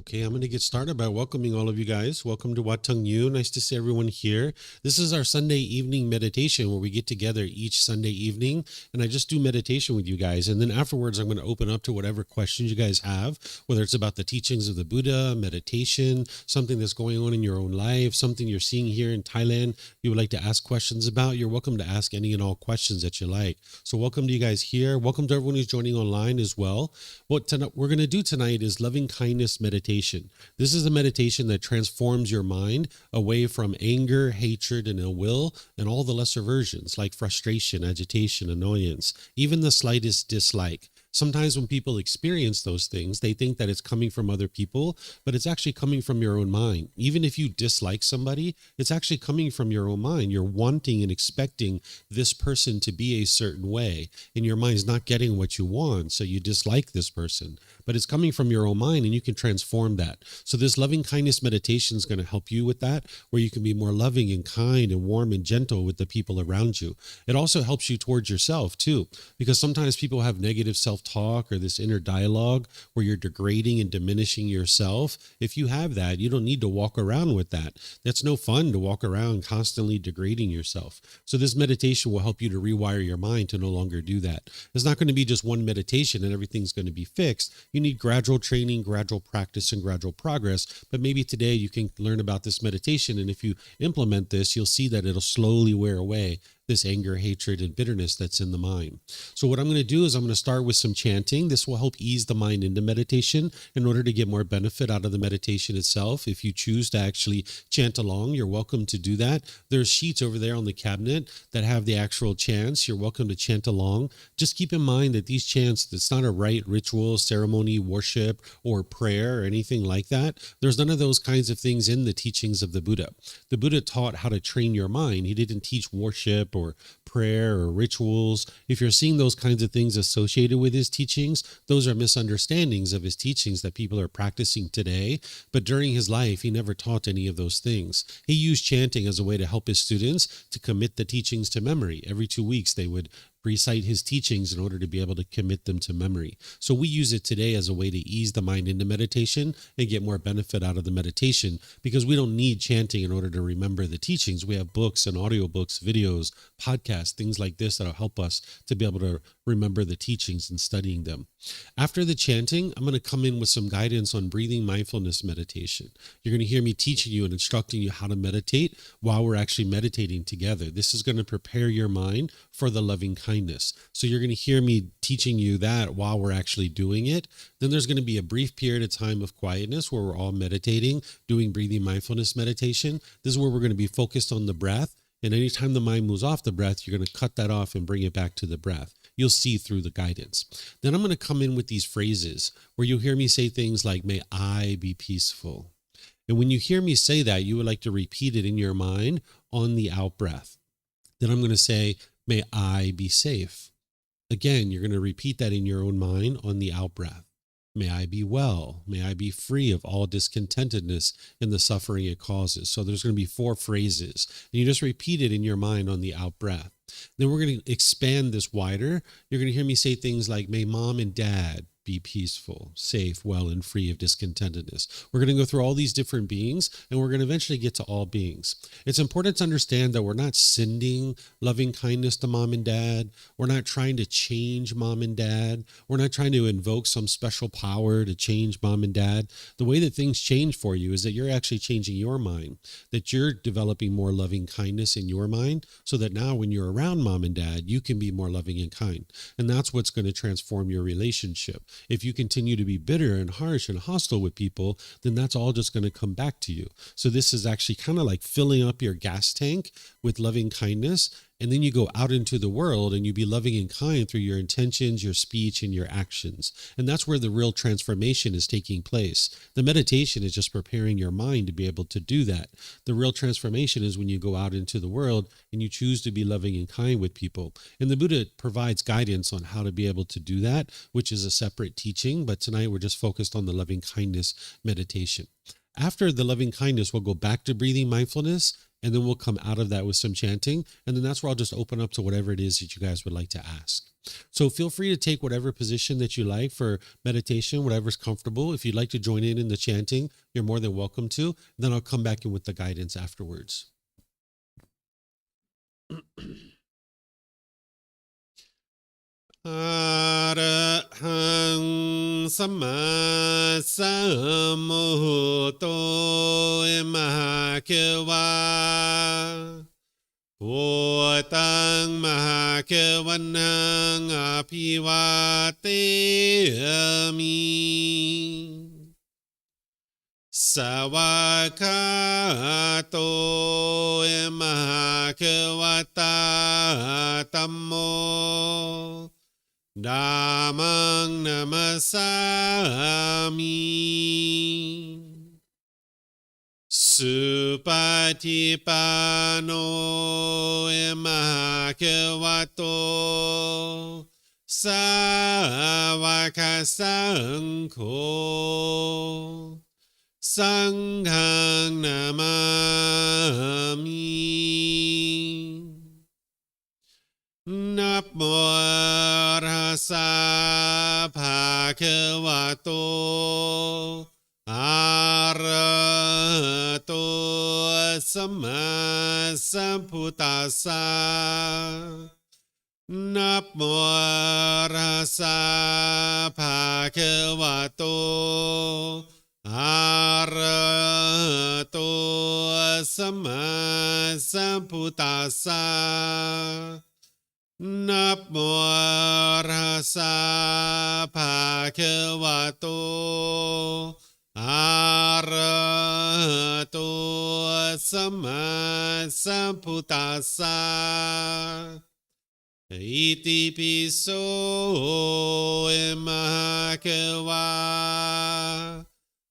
Okay, I'm going to get started by welcoming all of you guys. Welcome to Wat Tung. Nice to see everyone here. This is our Sunday evening meditation where we get together each Sunday evening and I just do meditation with you guys. And then afterwards, I'm going to open up to whatever questions you guys have, whether it's about the teachings of the Buddha, meditation, something that's going on in your own life, something you're seeing here in Thailand you would like to ask questions about. You're welcome to ask any and all questions that you like. So welcome to you guys here. Welcome to everyone who's joining online as well. What we're going to do tonight is loving kindness meditation. This is a meditation that transforms your mind away from anger, hatred, and ill will, and all the lesser versions like frustration, agitation, annoyance, even the slightest dislike. Sometimes when people experience those things, they think that it's coming from other people, but it's actually coming from your own mind. Even if you dislike somebody, it's actually coming from your own mind. You're wanting and expecting this person to be a certain way, and your mind's not getting what you want, so you dislike this person. But it's coming from your own mind, and you can transform that. So this loving kindness meditation is going to help you with that, where you can be more loving and kind and warm and gentle with the people around you. It also helps you towards yourself too, because sometimes people have negative self-talk or this inner dialogue where you're degrading and diminishing yourself. If you have that, you don't need to walk around with that. That's no fun to walk around constantly degrading yourself. So this meditation will help you to rewire your mind to no longer do that. It's not going to be just one meditation and everything's going to be fixed. You need gradual training, gradual practice, and gradual progress. But maybe today you can learn about this meditation, and if you implement this, you'll see that it'll slowly wear away this anger, hatred, and bitterness that's in the mind. So what I'm going to do is I'm going to start with some chanting. This will help ease the mind into meditation in order to get more benefit out of the meditation itself. If you choose to actually chant along, you're welcome to do that. There's sheets over there on the cabinet that have the actual chants. You're welcome to chant along. Just keep in mind that these chants, it's not a rite, ritual, ceremony, worship, or prayer or anything like that. There's none of those kinds of things in the teachings of the Buddha. The Buddha taught how to train your mind. He didn't teach worship or prayer or rituals. If you're seeing those kinds of things associated with his teachings, those are misunderstandings of his teachings that people are practicing today. But during his life, he never taught any of those things. He used chanting as a way to help his students to commit the teachings to memory. Every 2 weeks, they would recite his teachings in order to be able to commit them to memory. So we use it today as a way to ease the mind into meditation and get more benefit out of the meditation, because we don't need chanting in order to remember the teachings. We have books and audiobooks, videos, podcasts, things like this that'll help us to be able to remember the teachings and studying them. After the chanting, I'm going to come in with some guidance on breathing mindfulness meditation. You're going to hear me teaching you and instructing you how to meditate while we're actually meditating together. This is going to prepare your mind for the loving kindness. So you're going to hear me teaching you that while we're actually doing it. Then there's going to be a brief period of time of quietness where we're all meditating, doing breathing mindfulness meditation. This is where we're going to be focused on the breath. And anytime the mind moves off the breath, you're going to cut that off and bring it back to the breath. You'll see through the guidance. Then I'm going to come in with these phrases where you'll hear me say things like, may I be peaceful. And when you hear me say that, you would like to repeat it in your mind on the out breath. Then I'm going to say, may I be safe. Again, you're going to repeat that in your own mind on the out breath. May I be well. May I be free of all discontentedness and the suffering it causes. So there's going to be 4 phrases. And you just repeat it in your mind on the out breath. Then we're going to expand this wider. You're going to hear me say things like, may mom and dad be peaceful, safe, well, and free of discontentedness. We're going to go through all these different beings, and we're going to eventually get to all beings. It's important to understand that we're not sending loving kindness to mom and dad. We're not trying to change mom and dad. We're not trying to invoke some special power to change mom and dad. The way that things change for you is that you're actually changing your mind, that you're developing more loving kindness in your mind, so that now when you're around mom and dad, you can be more loving and kind. And that's what's going to transform your relationship. If you continue to be bitter and harsh and hostile with people, then that's all just going to come back to you. So this is actually kind of like filling up your gas tank with loving kindness. And then you go out into the world and you be loving and kind through your intentions, your speech, and your actions. And that's where the real transformation is taking place. The meditation is just preparing your mind to be able to do that. The real transformation is when you go out into the world and you choose to be loving and kind with people. And the Buddha provides guidance on how to be able to do that, which is a separate teaching. But tonight we're just focused on the loving kindness meditation. After the loving kindness, we'll go back to breathing mindfulness. and then we'll come out of that with some chanting, and then that's where I'll just open up to whatever it is that you guys would like to ask. So feel free to take whatever position that you like for meditation, whatever's comfortable. If you'd like to join in the chanting, you're more than welcome to. Then I'll come back in with the guidance afterwards. Arahang Sama Sambuddho Mahakewa Wat Tung Mahakewanang Apiwateyami Sawakato Mahakewata Tammo Dhammang namasami Supatipano Mahakewato Sawakasangko Sanghang namami Namo Rasa Bhagavato Arahato Sama Sambuddhassa Namo Rasa Bhagavato Arahato Sama Sambuddhassa Namo Rasa Bhagavato Arahato Sama Sambuddhassa Iti piso Mahakewa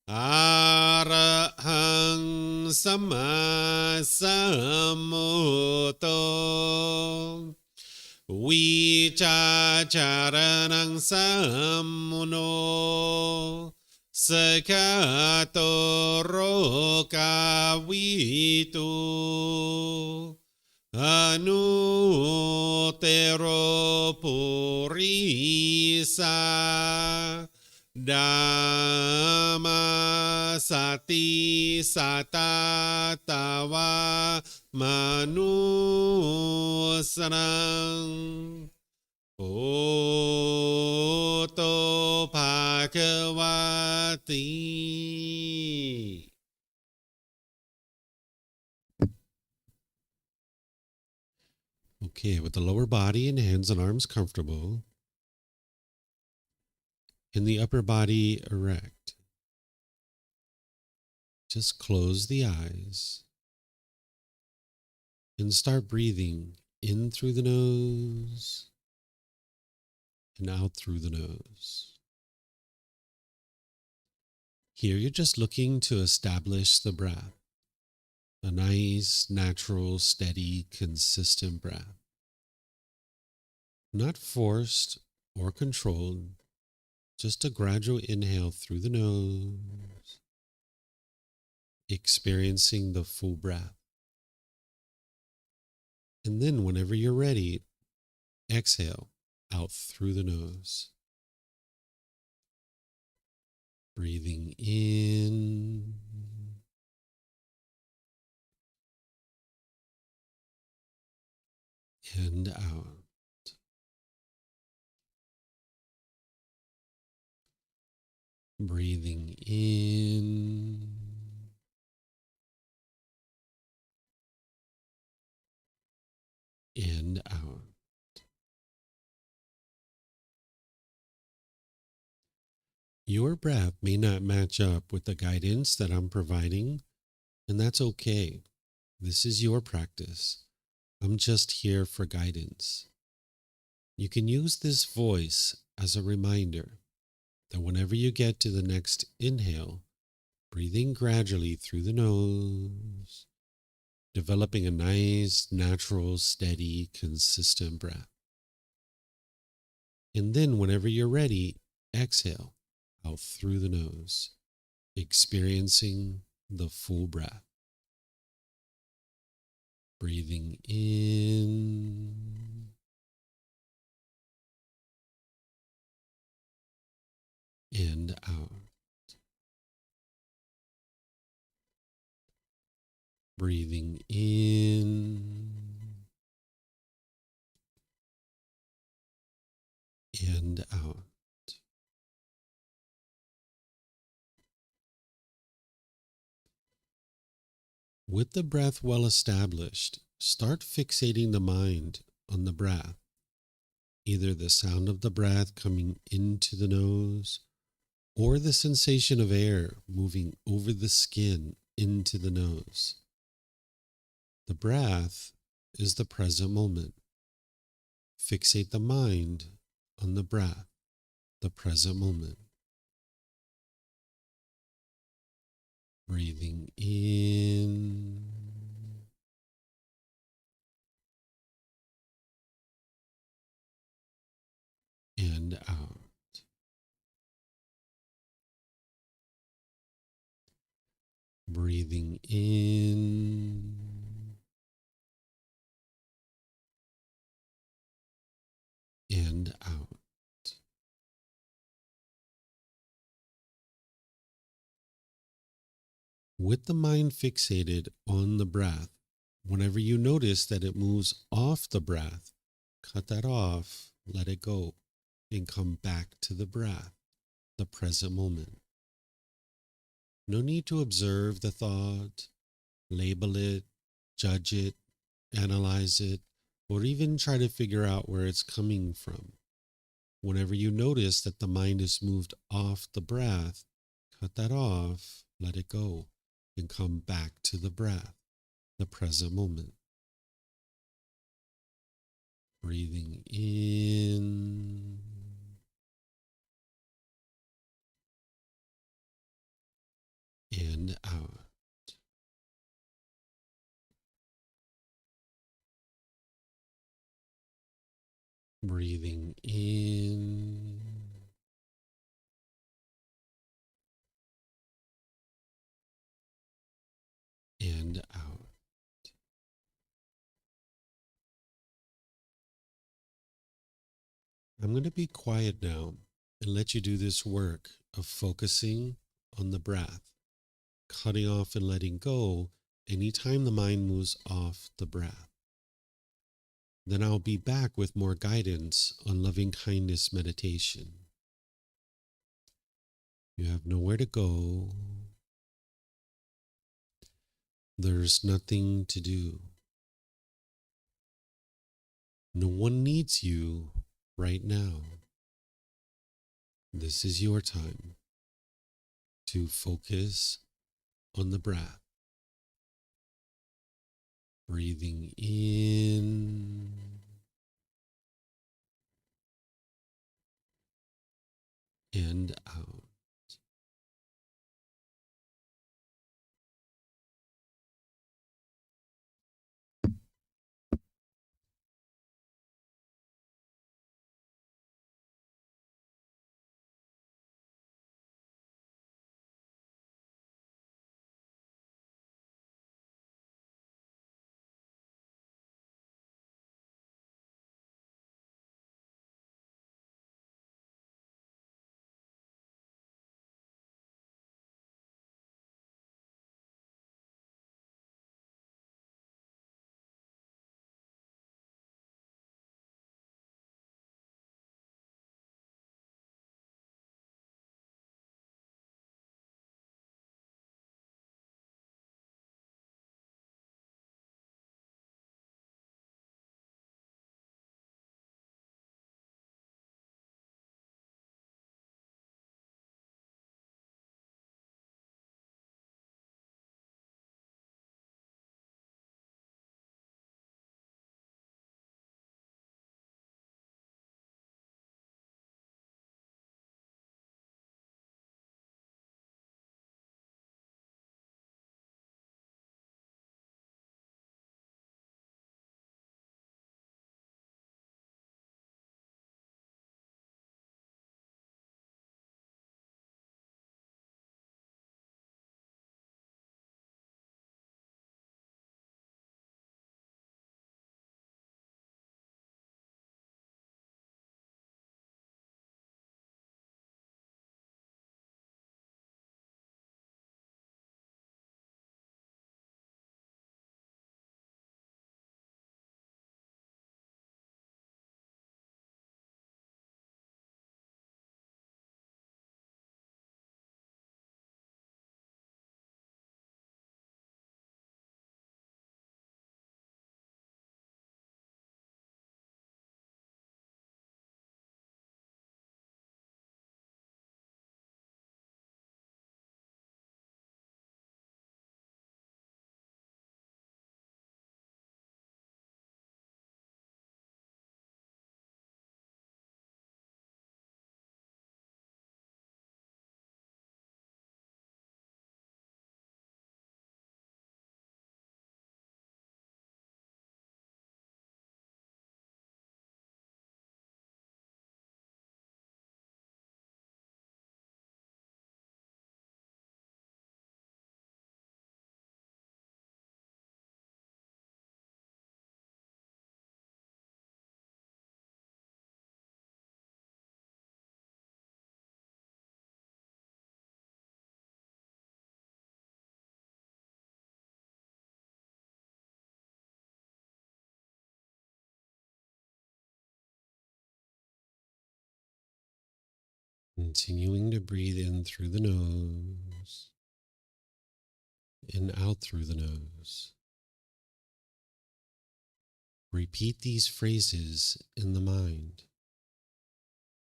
Arahang Sama Sambuddho Vicacaranang Sammuno Sekato Rokawitu Anutero Purisa Dhamma Sati Satatawa Manusarang Oto Bhagavati. Okay, with the lower body and hands and arms comfortable, and the upper body erect, just close the eyes and start breathing in through the nose and out through the nose. Here you're just looking to establish the breath, a nice, natural, steady, consistent breath. Not forced or controlled, just a gradual inhale through the nose, experiencing the full breath. And then whenever you're ready, exhale out through the nose. Breathing in and out. Breathing in and out. Your breath may not match up with the guidance that I'm providing, and that's okay. This is your practice. I'm just here for guidance. You can use this voice as a reminder that whenever you get to the next inhale, breathing gradually through the nose, developing a nice, natural, steady, consistent breath. And then whenever you're ready, exhale out through the nose, experiencing the full breath. Breathing in and out. Breathing in and out. With the breath well established, start fixating the mind on the breath, either the sound of the breath coming into the nose or the sensation of air moving over the skin into the nose. The breath is the present moment. Fixate the mind on the breath, the present moment. Breathing in and out. Breathing in and out. With the mind fixated on the breath, whenever you notice that it moves off the breath, cut that off, let it go, and come back to the breath, the present moment. No need to observe the thought, label it, judge it, analyze it, or even try to figure out where it's coming from. Whenever you notice that the mind is moved off the breath, cut that off, let it go, and come back to the breath, the present moment. Breathing in and out. Breathing in and out. I'm going to be quiet now and let you do this work of focusing on the breath, cutting off and letting go anytime the mind moves off the breath. Then I'll be back with more guidance on loving kindness meditation. You have nowhere to go. There's nothing to do. No one needs you right now. This is your time to focus on the breath. Breathing in and out. Continuing to breathe in through the nose and out through the nose. Repeat these phrases in the mind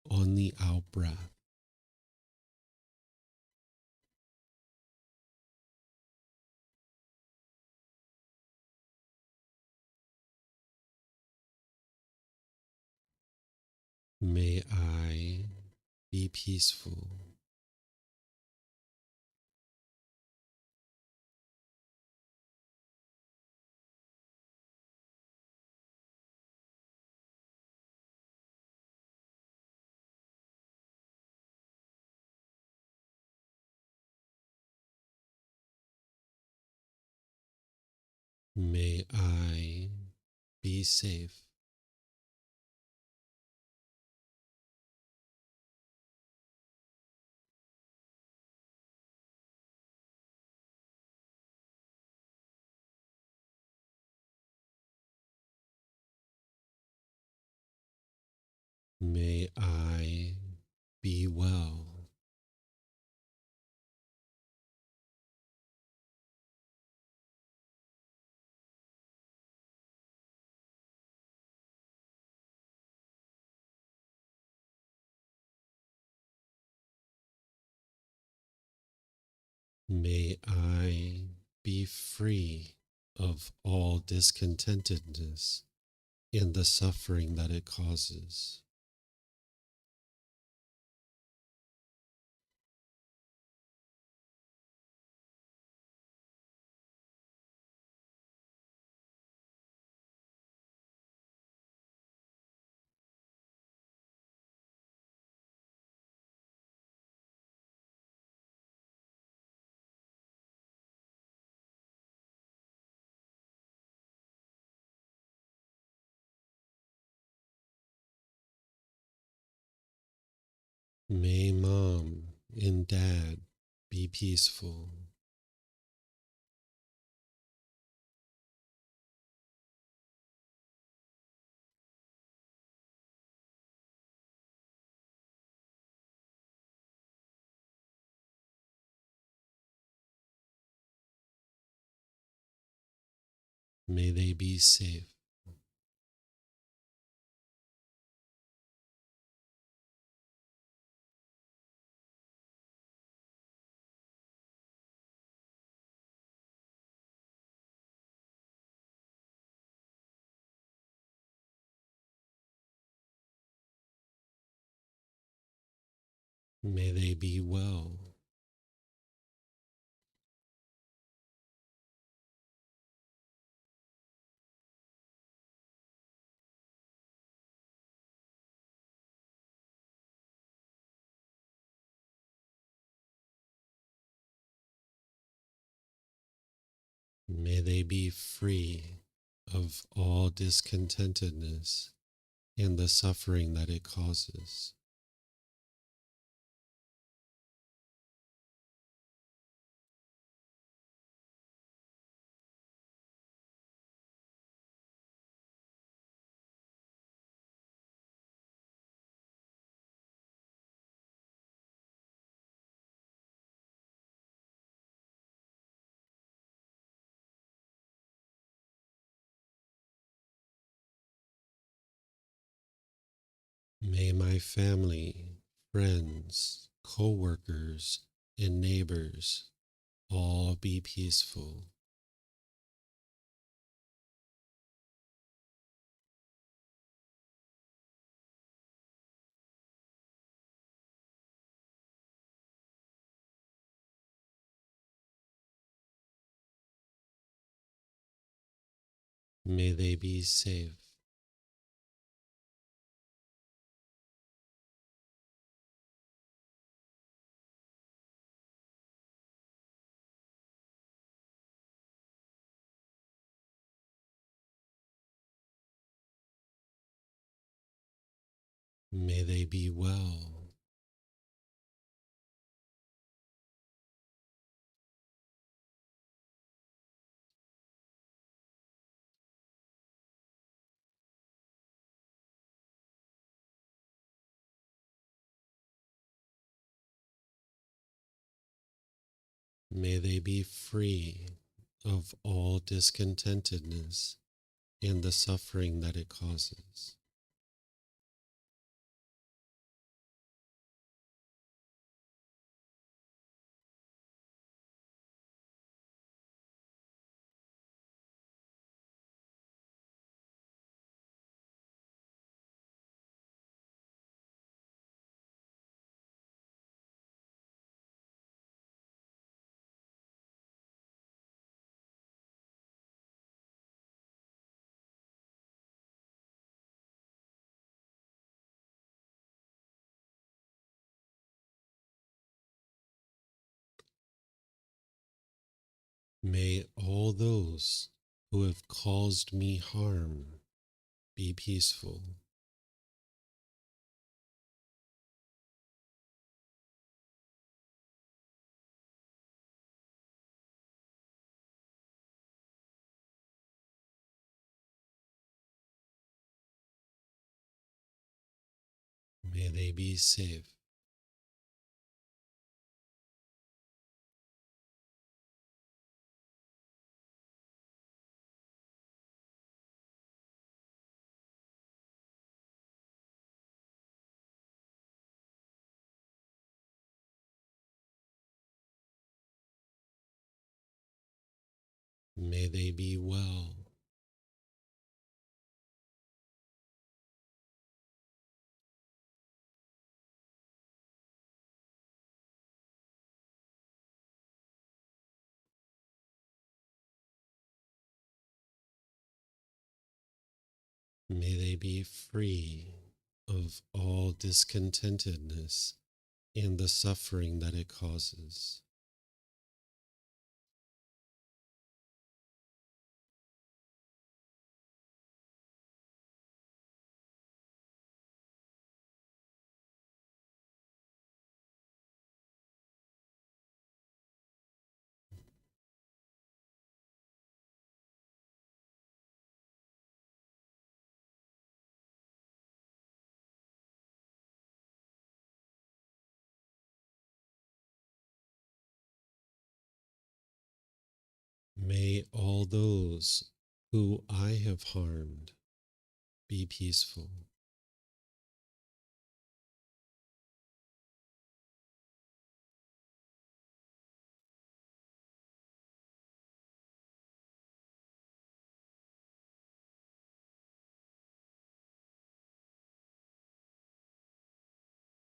on the out breath. May I be peaceful. May I be safe. May I be well. May I be free of all discontentedness and the suffering that it causes. May mom and dad be peaceful. May they be safe. May they be well. May they be free of all discontentedness and the suffering that it causes. May my family, friends, co-workers, and neighbors all be peaceful. May they be safe. May they be well. May they be free of all discontentedness and the suffering that it causes. May all those who have caused me harm be peaceful. May they be safe. May they be well. May they be free of all discontentedness and the suffering that it causes. May all those who I have harmed be peaceful.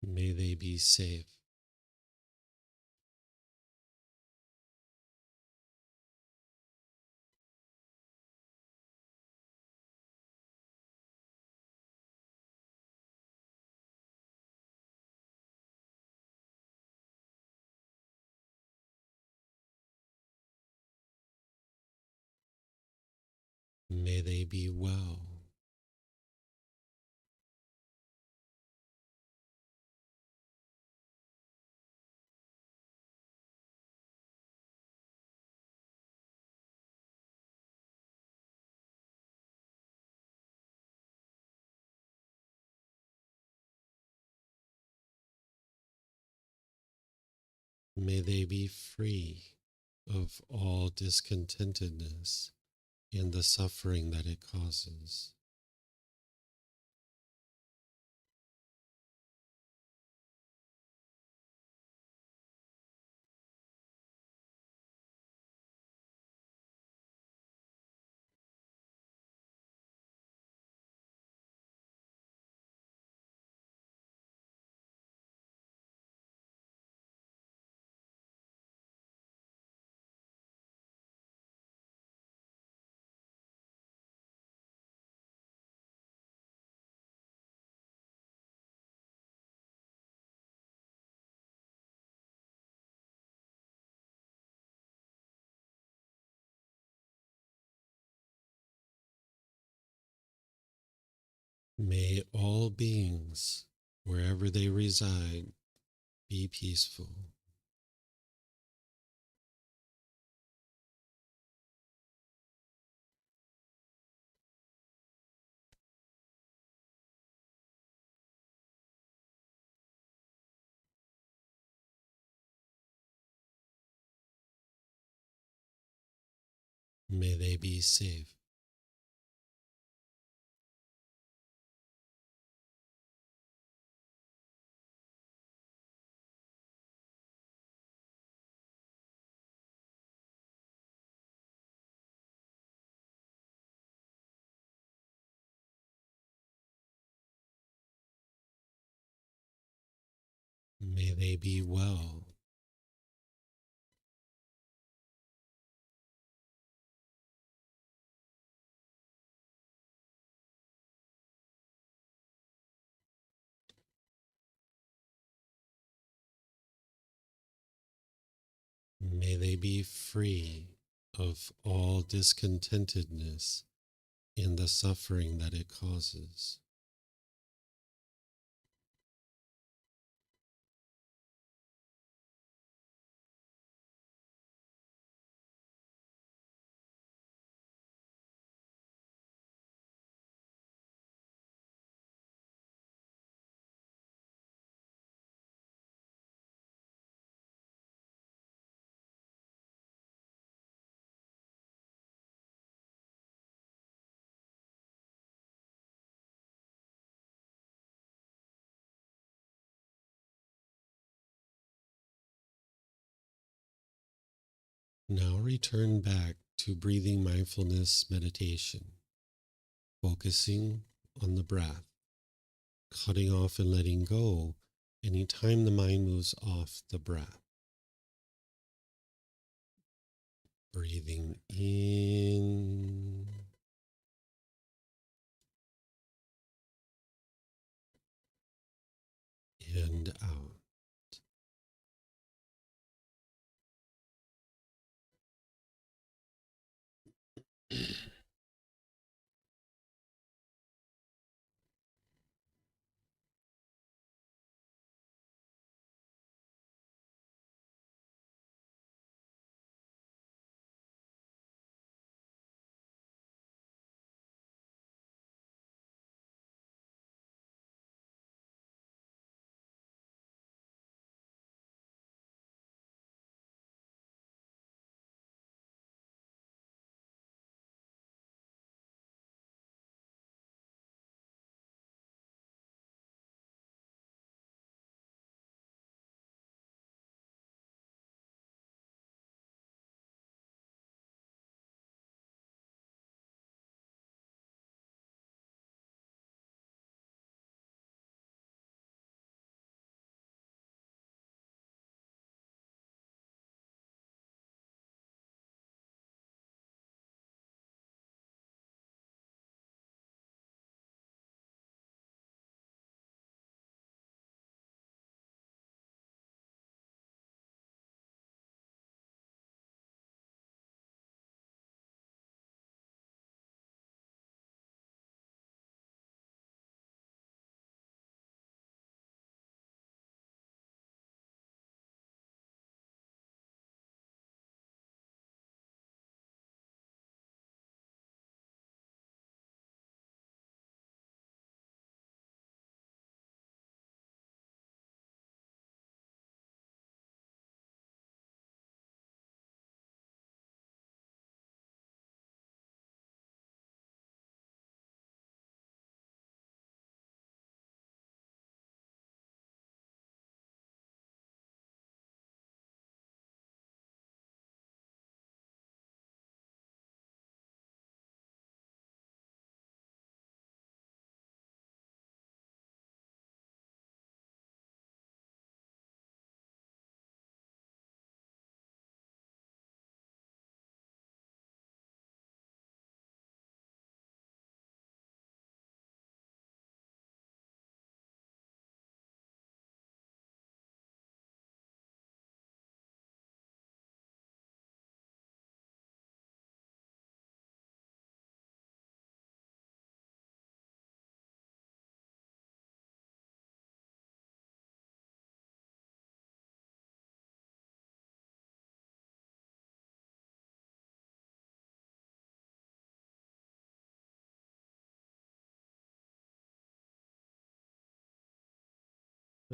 May they be safe. May they be well. May they be free of all discontentedness and the suffering that it causes. May all beings, wherever they reside, be peaceful. May they be safe. May they be well. May they be free of all discontentedness and the suffering that it causes. Now return back to breathing mindfulness meditation, focusing on the breath, cutting off and letting go anytime the mind moves off the breath. Breathing in and out.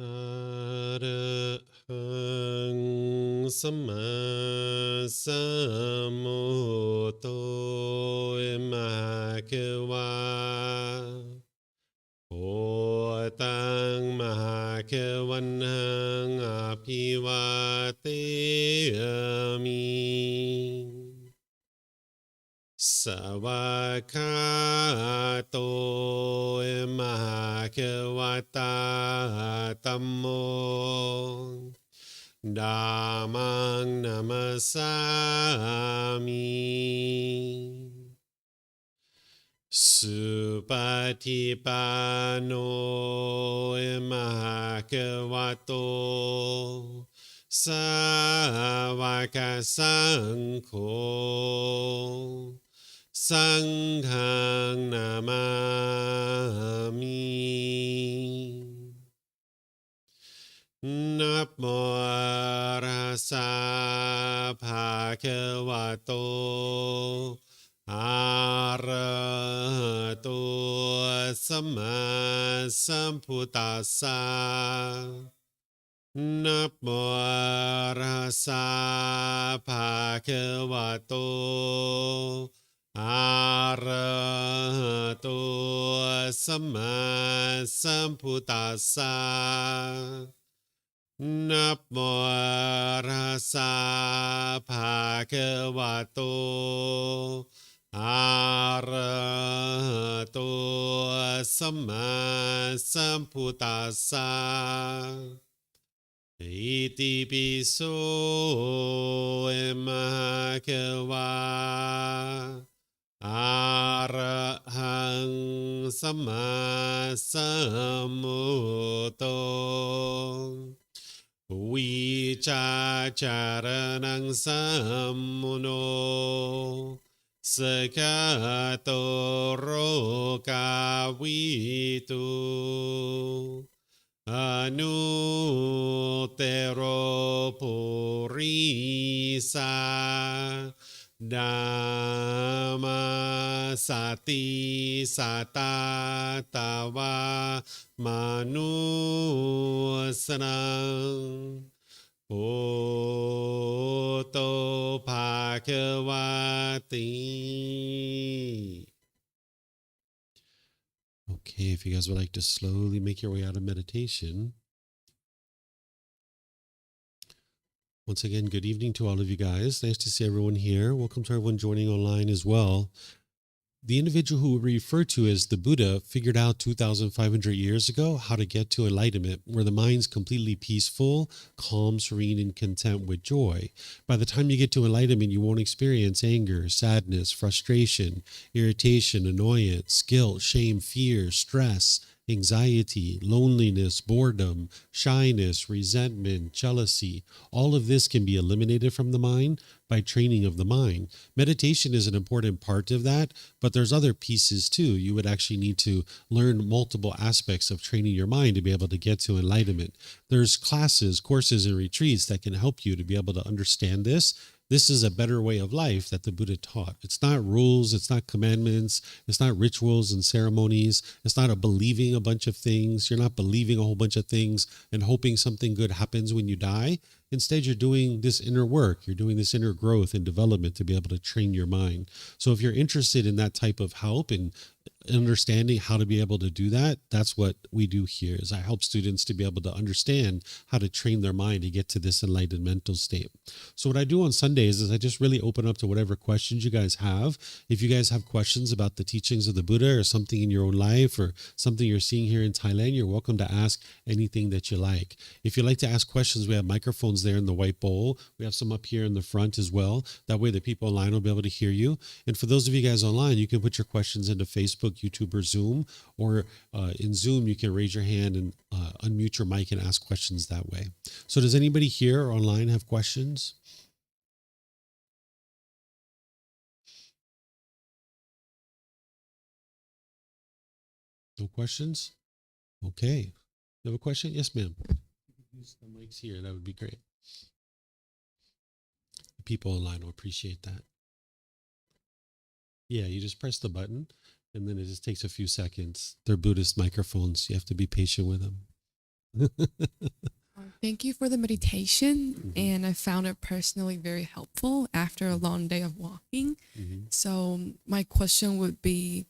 Arahang Samma samuto imakwa Otang Mahakawanang Apiwate Ami Sawakato Mahakawata Tammo Damang Namasami Supatipano Mahakawato Sawakasangko Sanghang Namami Namo Rasa Bhagavato Arahato Sama Sambuddhassa Namo Rasa Bhagavato Arahato Sama Sambuddhassa Namo Rasa Bhagavato Arahato Sama Sambuddhassa Iti piso emakawa Arahang Sama Sambuddho Vicacaranang Sammuno Sakato Rokawitu Anutero Purisa Dhamma Sati Satatawa Manusana Oto Bhagavati. Okay, if you guys would like to slowly make your way out of meditation. Once again, good evening to all of you guys. Nice to see everyone here. Welcome to everyone joining online as well. The individual who we refer to as the Buddha figured out 2,500 years ago how to get to enlightenment, where the mind's completely peaceful, calm, serene, and content with joy. By the time you get to enlightenment, you won't experience anger, sadness, frustration, irritation, annoyance, guilt, shame, fear, stress, anxiety, loneliness, boredom, shyness, resentment, jealousy. All of this can be eliminated from the mind by training of the mind. Meditation is an important part of that, but there's other pieces too. You would actually need to learn multiple aspects of training your mind to be able to get to enlightenment. There's classes, courses, and retreats that can help you to be able to understand this. This is a better way of life that the Buddha taught. It's not rules, it's not commandments, it's not rituals and ceremonies, it's not a believing a bunch of things. You're not believing a whole bunch of things and hoping something good happens when you die. Instead, you're doing this inner work. You're doing this inner growth and development to be able to train your mind. So if you're interested in that type of help and understanding how to be able to do that, that's what we do here. Is I help students to be able to understand how to train their mind to get to this enlightened mental state. So what I do on Sundays is I just really open up to whatever questions you guys have. If you guys have questions about the teachings of the Buddha or something in your own life or something you're seeing here in Thailand, you're welcome to ask anything that you like. If you'd like to ask questions, we have microphones there in the white bowl. We have some up here in the front as well. That way the people online will be able to hear you. And for those of you guys online, you can put your questions into Facebook, YouTube, or Zoom. Or in Zoom, you can raise your hand and unmute your mic and ask questions that way. So does anybody here or online have questions? No questions? Okay. You have a question? Yes, ma'am. Use the mics here. That would be great. People online will appreciate that. Yeah, you just press the button and then it just takes a few seconds. They're Buddhist microphones. You have to be patient with them. Thank you for the meditation, Mm-hmm. and I found it personally very helpful after a long day of walking. Mm-hmm. So my question would be,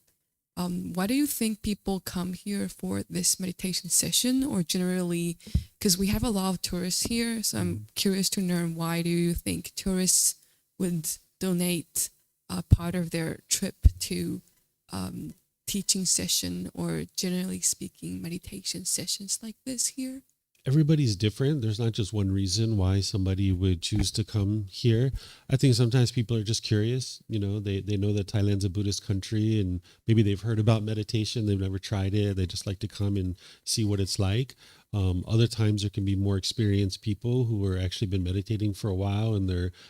why do you think people come here for this meditation session, or generally, because we have a lot of tourists here, so I'm curious to learn, why do you think tourists would donate a part of their trip to teaching session, or generally speaking, meditation sessions like this here? Everybody's different. There's not just one reason why somebody would choose to come here. I think sometimes people are just curious. They know that Thailand's a Buddhist country, and maybe they've heard about meditation. They've never tried it. They just like to come and see what it's like. Other times there can be more experienced people who are actually been meditating for a while,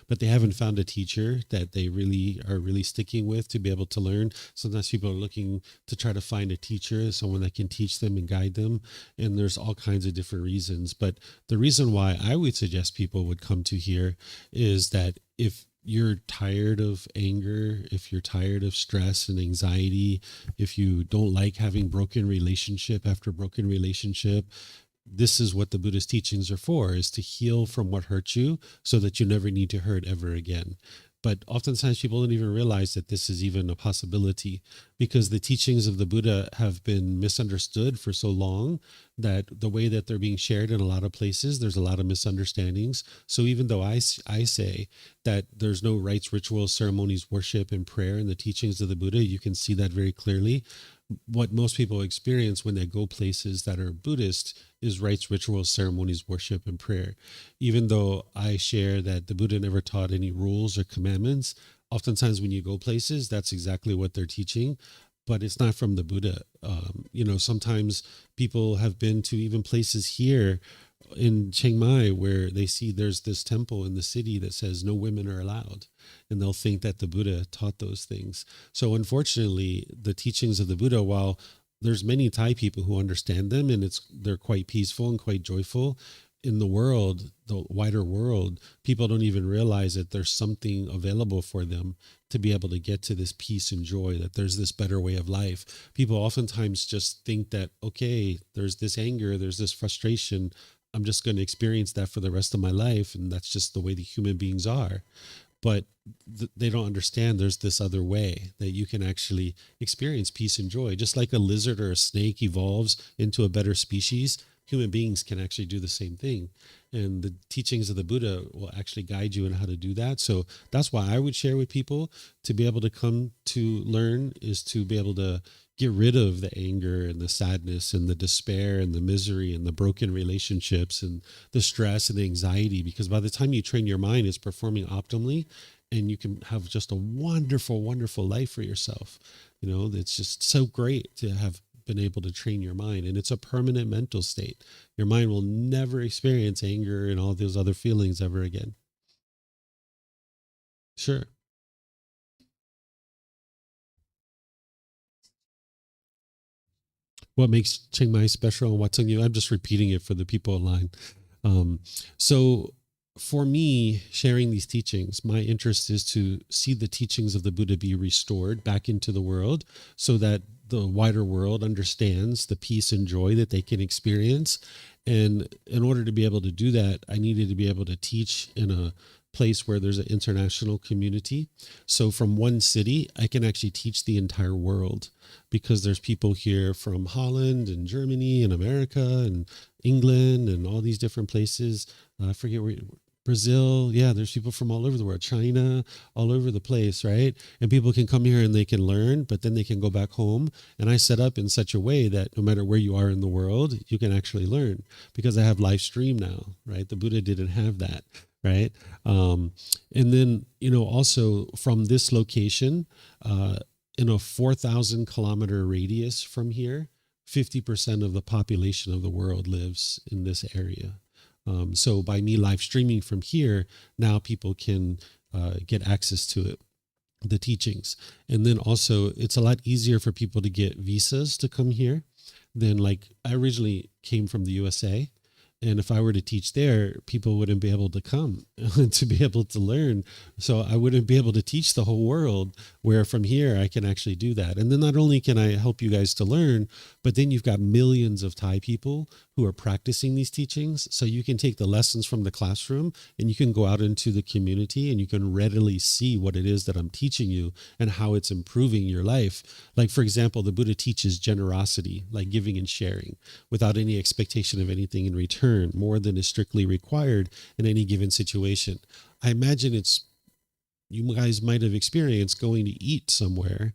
but they haven't found a teacher that they really are really sticking with to be able to learn. Sometimes people are looking to try to find a teacher, someone that can teach them and guide them. And there's all kinds of different reasons. But the reason why I would suggest people would come to here is that if you're tired of anger, if you're tired of stress and anxiety, if you don't like having broken relationship after broken relationship, this is what the Buddhist teachings are for, is to heal from what hurt you so that you never need to hurt ever again. But oftentimes people don't even realize that this is even a possibility, because the teachings of the Buddha have been misunderstood for so long that the way that they're being shared in a lot of places, there's a lot of misunderstandings. So even though I say that there's no rites, rituals, ceremonies, worship, and prayer in the teachings of the Buddha, you can see that very clearly. What most people experience when they go places that are Buddhist is rites, rituals, ceremonies, worship, and prayer. Even though I share that the Buddha never taught any rules or commandments, oftentimes when you go places, that's exactly what they're teaching, but it's not from the Buddha. Sometimes people have been to even places here in Chiang Mai where they see there's this temple in the city that says no women are allowed, and they'll think that the Buddha taught those things. So unfortunately, the teachings of the Buddha, while there's many Thai people who understand them and they're quite peaceful and quite joyful, in the world, the wider world, people don't even realize that there's something available for them to be able to get to this peace and joy, that there's this better way of life. People oftentimes just think that, okay, there's this anger, there's this frustration, I'm just going to experience that for the rest of my life, and that's just the way the human beings are. But they don't understand there's this other way that you can actually experience peace and joy. Just like a lizard or a snake evolves into a better species, human beings can actually do the same thing. And the teachings of the Buddha will actually guide you in how to do that. So that's why I would share with people, to be able to come to learn is to be able to get rid of the anger and the sadness and the despair and the misery and the broken relationships and the stress and the anxiety. Because by the time you train your mind, it's performing optimally, and you can have just a wonderful, wonderful life for yourself. It's just so great to have been able to train your mind, and it's a permanent mental state. Your mind will never experience anger and all those other feelings ever again. Sure. What makes Chiang Mai special and Wat Tung? I'm just repeating it for the people online. Um, so for me, sharing these teachings, my interest is to see the teachings of the Buddha be restored back into the world, so that the wider world understands the peace and joy that they can experience. And in order to be able to do that, I needed to be able to teach in a place where there's an international community. So from one city, I can actually teach the entire world, because there's people here from Holland and Germany and America and England and all these different places. I forget where, Brazil. Yeah, there's people from all over the world, China, all over the place, right? And people can come here and they can learn, but then they can go back home. And I set up in such a way that no matter where you are in the world, you can actually learn, because I have live stream now, right? The Buddha didn't have that, right? And then, also from this location, in a 4,000 kilometer radius from here, 50% of the population of the world lives in this area. So by me live streaming from here, now people can get access to it, the teachings. And then also, it's a lot easier for people to get visas to come here than, like, I originally came from the USA. And if I were to teach there, people wouldn't be able to come to be able to learn. So I wouldn't be able to teach the whole world, where from here I can actually do that. And then not only can I help you guys to learn, But then you've got millions of Thai people who are practicing these teachings. So you can take the lessons from the classroom and you can go out into the community and you can readily see what it is that I'm teaching you and how it's improving your life. Like, for example, the Buddha teaches generosity, like giving and sharing without any expectation of anything in return, more than is strictly required in any given situation. I imagine you guys might have experienced going to eat somewhere,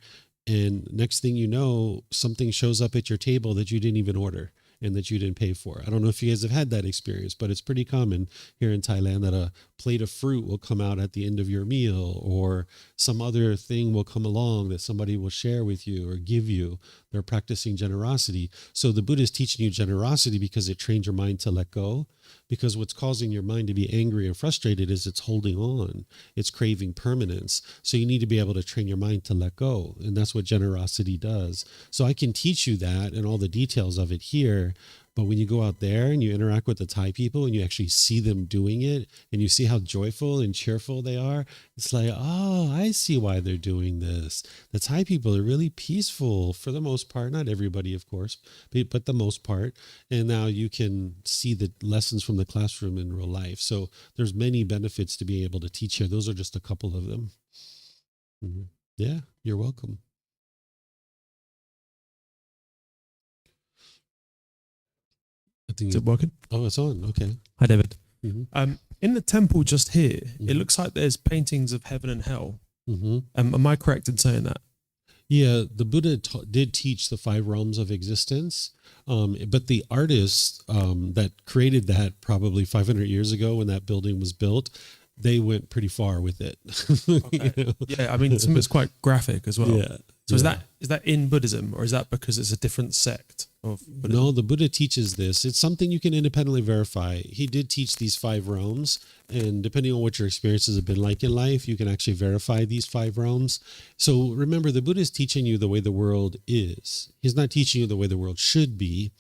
and next thing you know, something shows up at your table that you didn't even order and that you didn't pay for. I don't know if you guys have had that experience, but it's pretty common here in Thailand that a plate of fruit will come out at the end of your meal, or some other thing will come along that somebody will share with you or give you. They're practicing generosity. So the Buddha is teaching you generosity because it trains your mind to let go. Because what's causing your mind to be angry and frustrated is it's holding on. It's craving permanence. So you need to be able to train your mind to let go. And that's what generosity does. So I can teach you that and all the details of it here. But when you go out there and you interact with the Thai people and you actually see them doing it and you see how joyful and cheerful they are, it's like, oh, I see why they're doing this. The Thai people are really peaceful for the most part, not everybody, of course, but the most part. And now you can see the lessons from the classroom in real life. So there's many benefits to being able to teach here. Those are just a couple of them. Mm-hmm. Yeah, you're welcome. I think Is it working? Oh, it's on. Okay. Hi, David. Mm-hmm. In the temple just here, Mhm. it looks like there's paintings of heaven and hell. Mm-hmm. Am I correct in saying that? Yeah, the Buddha did teach the 5 realms of existence, but the artists that created that probably 500 years ago when that building was built, they went pretty far with it. Okay. You know? Yeah, I mean, some of it's quite graphic as well. Yeah. So yeah. is that in Buddhism, or is that because it's a different sect of Buddhism? No, the Buddha teaches this. It's something you can independently verify. He did teach these 5 realms, and depending on what your experiences have been like in life, you can actually verify these 5 realms. So remember, the Buddha is teaching you the way the world is. He's not teaching you the way the world should be,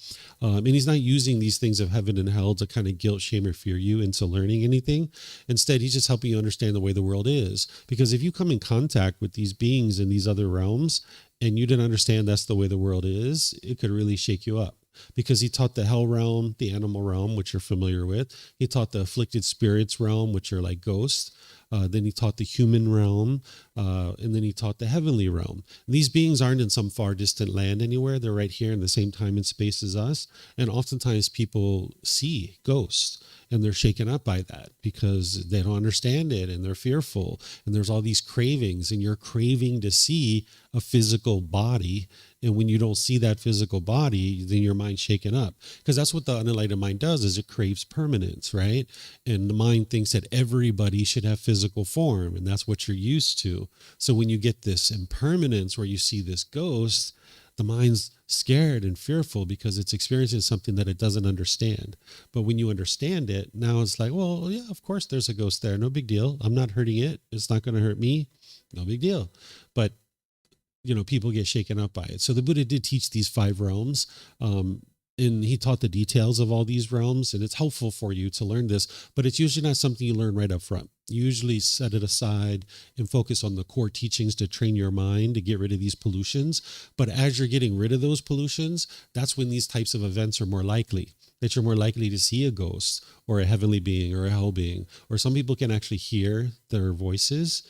and he's not using these things of heaven and hell to kind of guilt, shame, or fear you into learning anything. Instead, he's just helping you understand the way the world is. Because if you come in contact with these beings in these other realms, and you didn't understand that's the way the world is, it could really shake you up. Because he taught the hell realm, the animal realm, which you're familiar with. He taught the afflicted spirits realm, which are like ghosts. Then he taught the human realm, and then he taught the heavenly realm. And these beings aren't in some far distant land anywhere. They're right here in the same time and space as us. And oftentimes people see ghosts and they're shaken up by that because they don't understand it and they're fearful. And there's all these cravings, and you're craving to see a physical body. And when you don't see that physical body, then your mind's shaken up, because that's what the unenlightened mind does, is it craves permanence, right? And the mind thinks that everybody should have physical form, and that's what you're used to. So when you get this impermanence where you see this ghost, the mind's scared and fearful because it's experiencing something that it doesn't understand. But when you understand it, now it's like, well, yeah, of course there's a ghost there. No big deal. I'm not hurting it. It's not going to hurt me. No big deal. But people get shaken up by it. So the Buddha did teach these 5 realms, and he taught the details of all these realms, and it's helpful for you to learn this, but it's usually not something you learn right up front. You usually set it aside and focus on the core teachings to train your mind to get rid of these pollutions. But as you're getting rid of those pollutions, that's when these types of events are more likely. That you're more likely to see a ghost or a heavenly being or a hell being, or some people can actually hear their voices.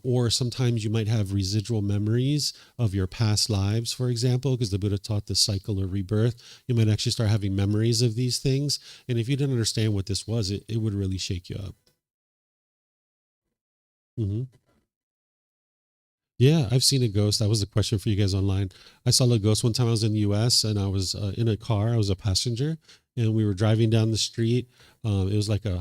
Or sometimes you might have residual memories of your past lives, for example, because the Buddha taught the cycle of rebirth. You might actually start having memories of these things. And if you didn't understand what this was, it would really shake you up. Mm-hmm. Yeah, I've seen a ghost. That was a question for you guys online. I saw a ghost one time. I was in the U.S. and I was in a car. I was a passenger, and we were driving down the street. It was like a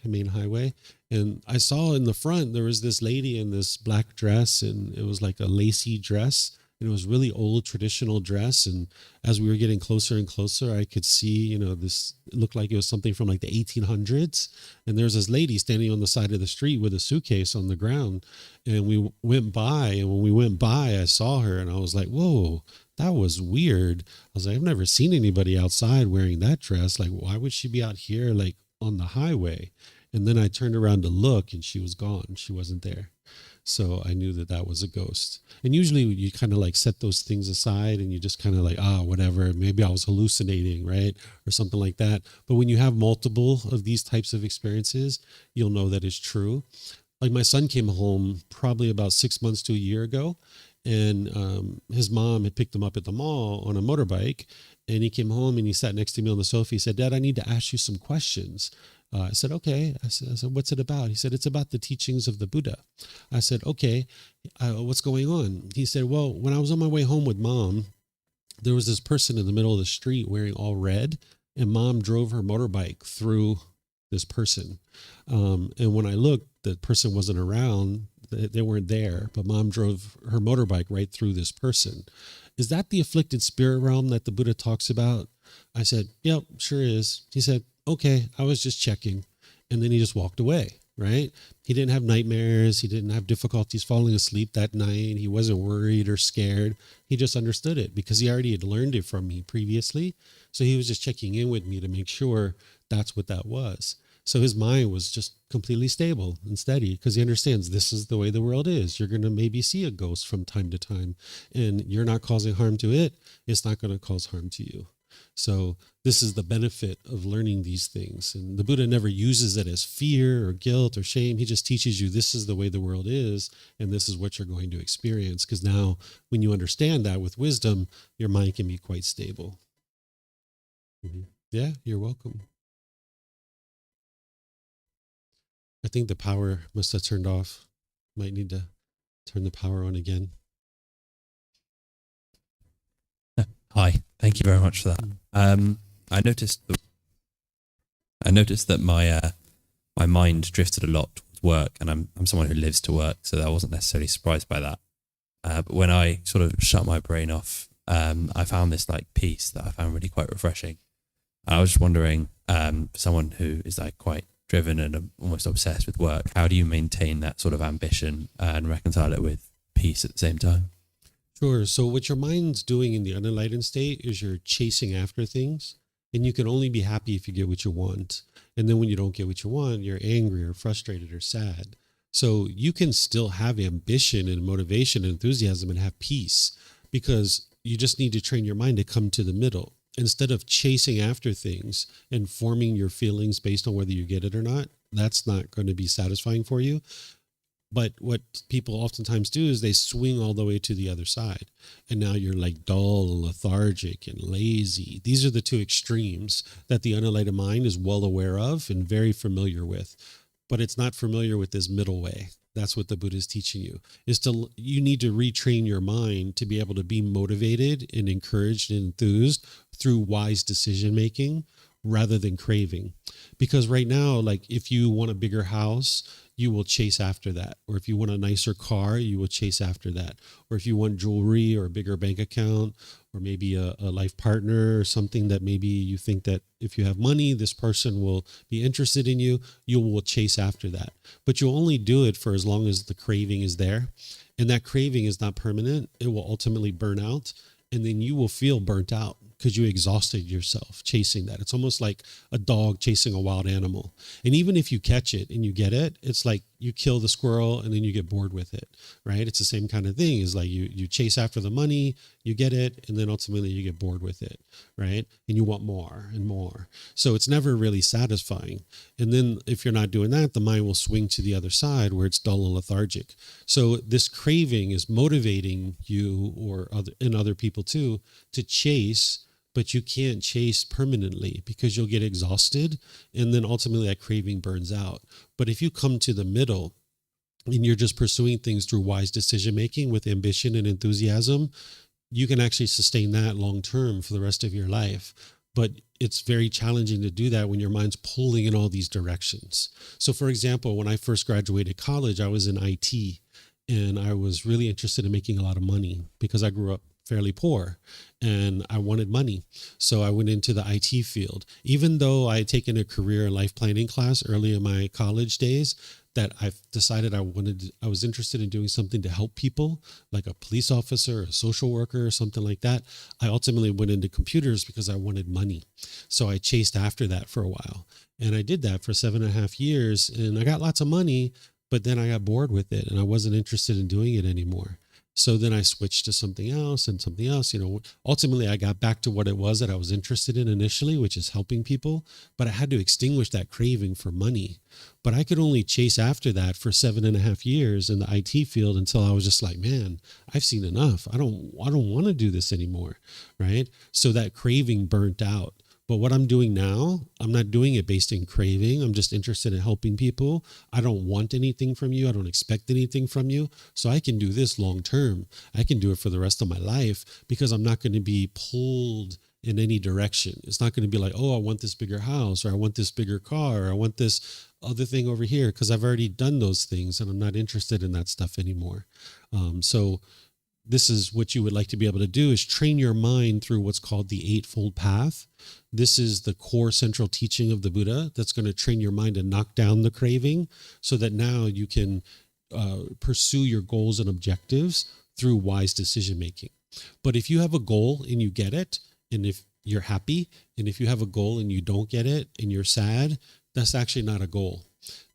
main highway. And I saw in the front, there was this lady in this black dress, and it was like a lacy dress. And it was really old traditional dress. And as we were getting closer and closer, I could see, this, it looked like it was something from like the 1800s. And there's this lady standing on the side of the street with a suitcase on the ground. And we went by, and when we went by, I saw her, and I was like, whoa, that was weird. I was like, I've never seen anybody outside wearing that dress. Like, why would she be out here, like on the highway? And then I turned around to look and she was gone. She wasn't there. So I knew that that was a ghost. And usually you kind of like set those things aside and you just kind of like, whatever, maybe I was hallucinating, right? Or something like that. But when you have multiple of these types of experiences, you'll know that it's true. Like my son came home probably about 6 months to a year ago, and his mom had picked him up at the mall on a motorbike, and he came home and he sat next to me on the sofa. He said, "Dad, I need to ask you some questions." I said, "Okay." I said, "What's it about?" He said, "It's about the teachings of the Buddha." I said, "Okay, what's going on?" He said, "Well, when I was on my way home with Mom, there was this person in the middle of the street wearing all red, and Mom drove her motorbike through this person. And when I looked, the person wasn't around. They weren't there, but Mom drove her motorbike right through this person. Is that the afflicted spirit realm that the Buddha talks about?" I said, "Yep, sure is." He said, "Okay, I was just checking." And then he just walked away, right? He didn't have nightmares. He didn't have difficulties falling asleep that night. He wasn't worried or scared. He just understood it because he already had learned it from me previously. So he was just checking in with me to make sure that's what that was. So his mind was just completely stable and steady because he understands this is the way the world is. You're going to maybe see a ghost from time to time, and you're not causing harm to it. It's not going to cause harm to you. So this is the benefit of learning these things. And the Buddha never uses it as fear or guilt or shame. He just teaches you this is the way the world is, and this is what you're going to experience. Because now when you understand that with wisdom, your mind can be quite stable. Yeah, you're welcome. I think the power must have turned off. Might need to turn the power on again. Hi, thank you very much for that. I noticed that my mind drifted a lot towards work, and I'm someone who lives to work, so I wasn't necessarily surprised by that. But when I sort of shut my brain off, I found this like peace that I found really quite refreshing. I was just wondering, for someone who is like quite driven and almost obsessed with work, how do you maintain that sort of ambition and reconcile it with peace at the same time? Sure. So what your mind's doing in the unenlightened state is you're chasing after things, and you can only be happy if you get what you want. And then when you don't get what you want, you're angry or frustrated or sad. So you can still have ambition and motivation and enthusiasm and have peace, because you just need to train your mind to come to the middle. Instead of chasing after things and forming your feelings based on whether you get it or not, that's not going to be satisfying for you. But what people oftentimes do is they swing all the way to the other side. And now you're like dull and lethargic and lazy. These are the two extremes that the unenlightened mind is well aware of and very familiar with. But it's not familiar with this middle way. That's what the Buddha is teaching you, you need to retrain your mind to be able to be motivated and encouraged and enthused through wise decision making rather than craving. Because right now, like if you want a bigger house, you will chase after that. Or if you want a nicer car, you will chase after that. Or if you want jewelry or a bigger bank account, or maybe a life partner or something that maybe you think that if you have money, this person will be interested in you, you will chase after that. But you'll only do it for as long as the craving is there. And that craving is not permanent. It will ultimately burn out. And then you will feel burnt out because you exhausted yourself chasing that. It's almost like a dog chasing a wild animal. And even if you catch it and you get it, it's like you kill the squirrel and then you get bored with it, right? It's the same kind of thing. It's like you chase after the money, you get it, and then ultimately you get bored with it, right? And you want more and more. So it's never really satisfying. And then if you're not doing that, the mind will swing to the other side where it's dull and lethargic. So this craving is motivating you or other people too to chase, but you can't chase permanently because you'll get exhausted, and then ultimately that craving burns out. But if you come to the middle and you're just pursuing things through wise decision making with ambition and enthusiasm, you can actually sustain that long term for the rest of your life. But it's very challenging to do that when your mind's pulling in all these directions. So for example, when I first graduated college, I was in IT, and I was really interested in making a lot of money because I grew up fairly poor and I wanted money. So I went into the IT field. Even though I had taken a career and life planning class early in my college days, that I've decided I was interested in doing something to help people, like a police officer, a social worker, or something like that, I ultimately went into computers because I wanted money. So I chased after that for a while. And I did that for 7.5 years, and I got lots of money, but then I got bored with it and I wasn't interested in doing it anymore. So then I switched to something else and something else. Ultimately I got back to what it was that I was interested in initially, which is helping people, but I had to extinguish that craving for money. But I could only chase after that for 7.5 years in the IT field until I was just like, man, I've seen enough. I don't want to do this anymore. Right. So that craving burnt out. But what I'm doing now, I'm not doing it based in craving. I'm just interested in helping people. I don't want anything from you. I don't expect anything from you. So I can do this long term. I can do it for the rest of my life because I'm not going to be pulled in any direction. It's not going to be like, oh, I want this bigger house, or I want this bigger car, or I want this other thing over here, because I've already done those things and I'm not interested in that stuff anymore. So this is what you would like to be able to do, is train your mind through what's called the Eightfold Path. This is the core central teaching of the Buddha that's going to train your mind to knock down the craving so that now you can pursue your goals and objectives through wise decision making. But if you have a goal and you get it, and if you're happy, and if you have a goal and you don't get it and you're sad, that's actually not a goal.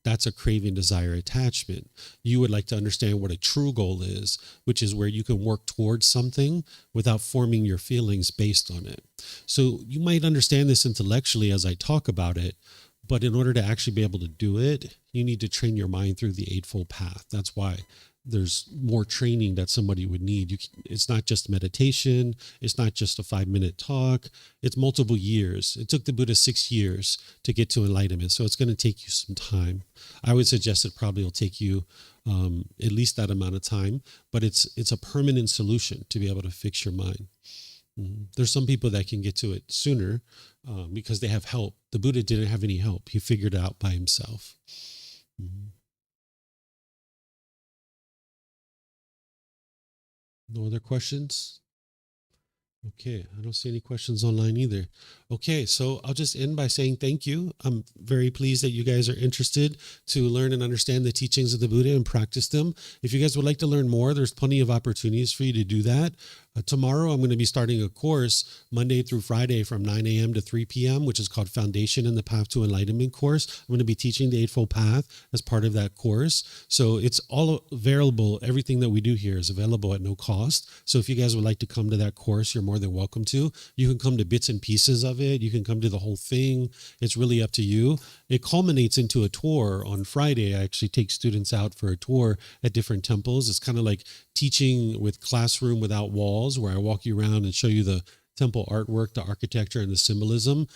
That's a craving, desire, attachment. You would like to understand what a true goal is, which is where you can work towards something without forming your feelings based on it. So you might understand this intellectually as I talk about it, but in order to actually be able to do it, you need to train your mind through the Eightfold Path. That's why there's more training that somebody would need. It's not just meditation. It's not just a 5-minute talk. It's multiple years. It took the Buddha 6 years to get to enlightenment. So it's going to take you some time. I would suggest it probably will take you at least that amount of time, but it's a permanent solution to be able to fix your mind. There's some people that can get to it sooner because they have help. The Buddha didn't have any help. He figured it out by himself. No other questions? Okay, I don't see any questions online either. Okay, so I'll just end by saying thank you. I'm very pleased that you guys are interested to learn and understand the teachings of the Buddha and practice them. If you guys would like to learn more, there's plenty of opportunities for you to do that. Tomorrow, I'm going to be starting a course Monday through Friday from 9 a.m. to 3 p.m., which is called Foundation in the Path to Enlightenment course. I'm going to be teaching the Eightfold Path as part of that course. So it's all available. Everything that we do here is available at no cost. So if you guys would like to come to that course, you're more than welcome to. You can come to bits and pieces of it. You can come to the whole thing. It's really up to you. It culminates into a tour on Friday. I actually take students out for a tour at different temples. It's kind of like teaching with classroom without walls, where I walk you around and show you the temple artwork, the architecture, and the symbolism.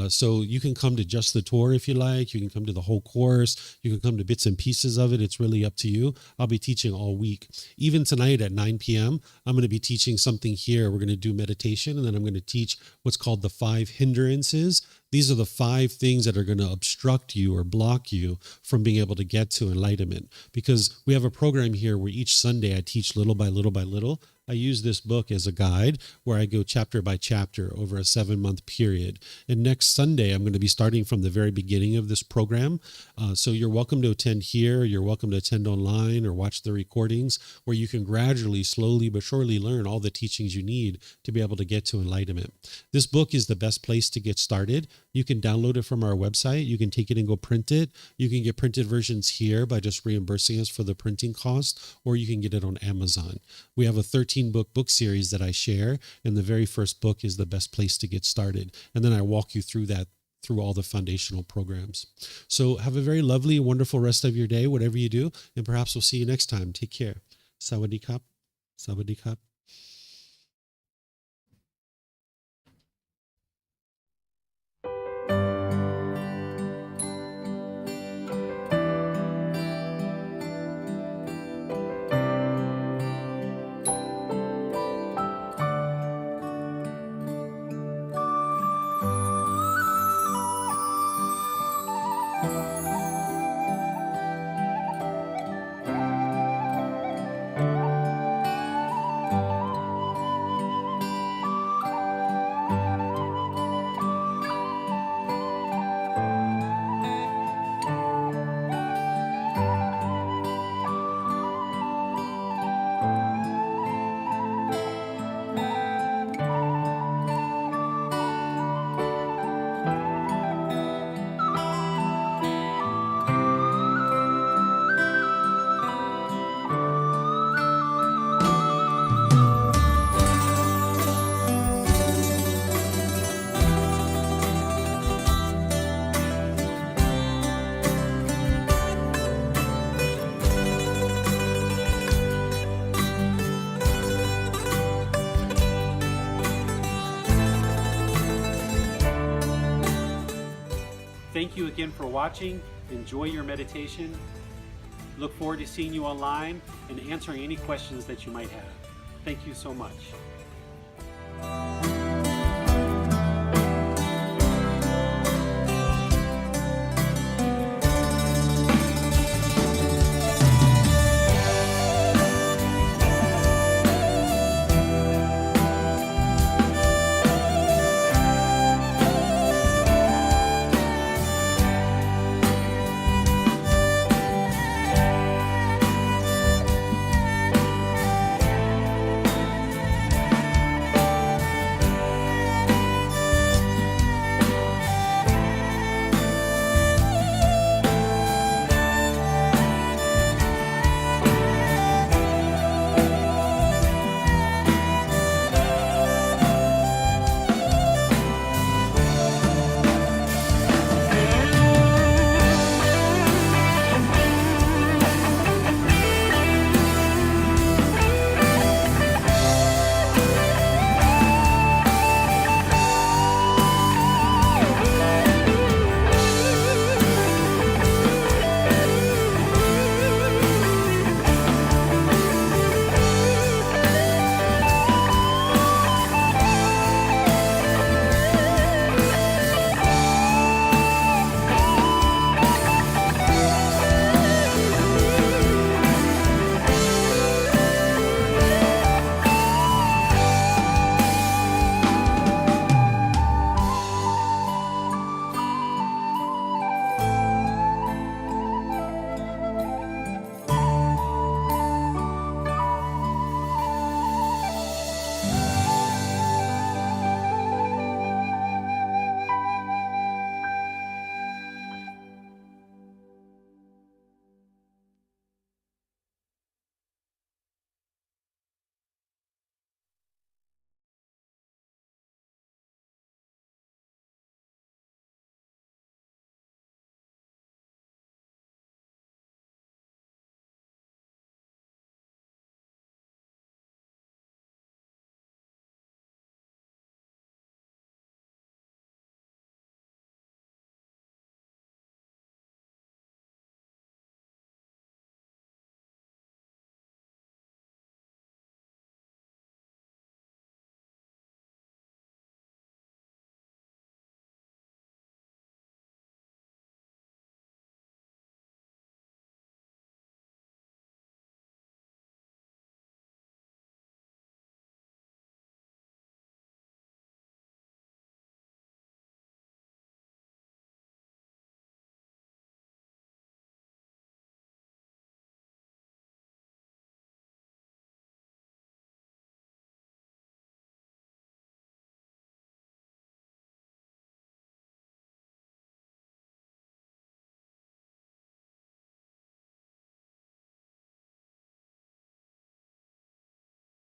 So you can come to just the tour if you like. You can come to the whole course. You can come to bits and pieces of it. It's really up to you. I'll be teaching all week. Even tonight at 9 p.m., I'm going to be teaching something here. We're going to do meditation, and then I'm going to teach what's called the 5 hindrances. These are the 5 things that are going to obstruct you or block you from being able to get to enlightenment. Because we have a program here where each Sunday I teach little by little by little. I use this book as a guide where I go chapter by chapter over a 7-month period. And next Sunday, I'm going to be starting from the very beginning of this program. So you're welcome to attend here. You're welcome to attend online or watch the recordings, where you can gradually, slowly but surely learn all the teachings you need to be able to get to enlightenment. This book is the best place to get started. You can download it from our website. You can take it and go print it. You can get printed versions here by just reimbursing us for the printing cost, or you can get it on Amazon. We have a 13-book series that I share, and the very first book is the best place to get started. And then I walk you through that, through all the foundational programs. So have a very lovely, wonderful rest of your day, whatever you do, and perhaps we'll see you next time. Take care. Sawadee kap. Sawadee kap. thank you again for watching. Enjoy your meditation. Look forward to seeing you online and answering any questions that you might have. Thank you so much.